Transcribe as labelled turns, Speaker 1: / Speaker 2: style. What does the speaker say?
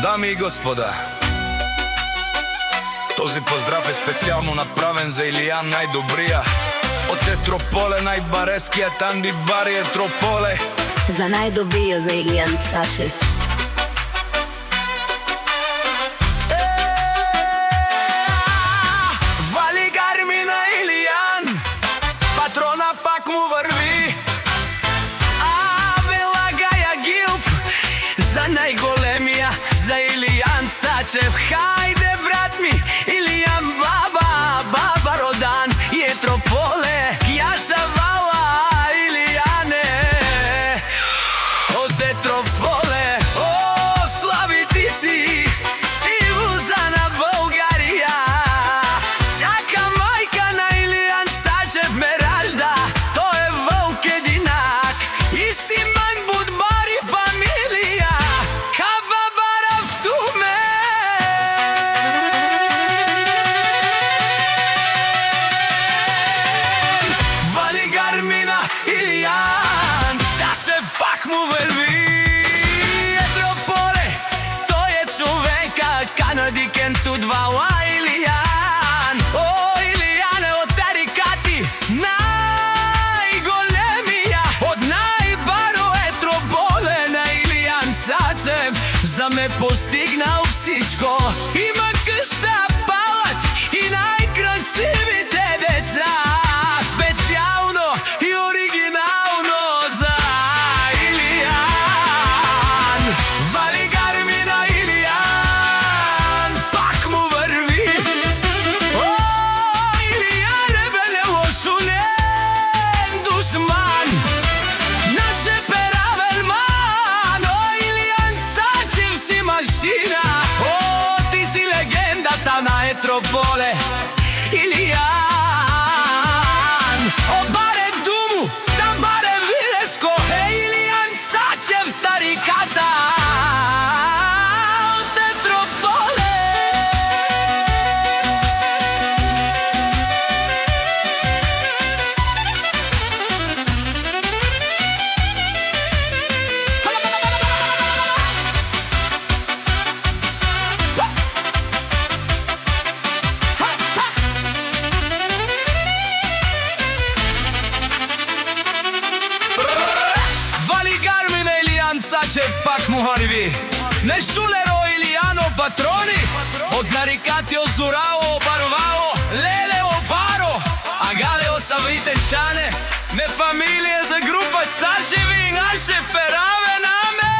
Speaker 1: Дами и господа, този поздрав е специално направен за Илијан најдобрија. Од Етрополе најбарескиот Анди Бари Етрополе.
Speaker 2: За најдобријо за Илијан Цачев.
Speaker 1: Вали гарми на Илијан, патрона пак му върви. Вела Гаја Гилп за најголемија, за Илијан Цачев. Хајде брат ми, Илијан баба родан и Етрополе. Јаша вала Илијане од Етрополе. О, слави ти си, си вуза на Българија. Сјака мајка на Илијан Цачев ме ражда, тој е вълк единак. И си ман будбари фамилија, каба барав туме. Вали гармина Илијан Цачев пак му върви. Етрополе, тој е човекът, канадикен тут вала Илијан. О, Илијан е од тарикати, најголемија, од најбаро Етрополе на Илијан Цачев. За ме постигнал всичко, има къща, палат и најкрасивите деца. Специјално и оригинално за Илијан. Вали гарми на Илијан, пак му върви. О, Илијан е беле лошулен душман, наше перавелман. О, Илијан Цачев си машина. О, ти си легендата на Етрополе, Илијан. О, баре Думу, там баре Вилеско, е Илијан Цачев тариката од Етрополе. Вали гарми на Илијан Цачев пак му върви. Не шулеро Илијано патрони, од нарикати Озурао, Барвао, Леле Обаро, Агалео Савите Шане, не фамилија за група Цачеви, наше пераве наме.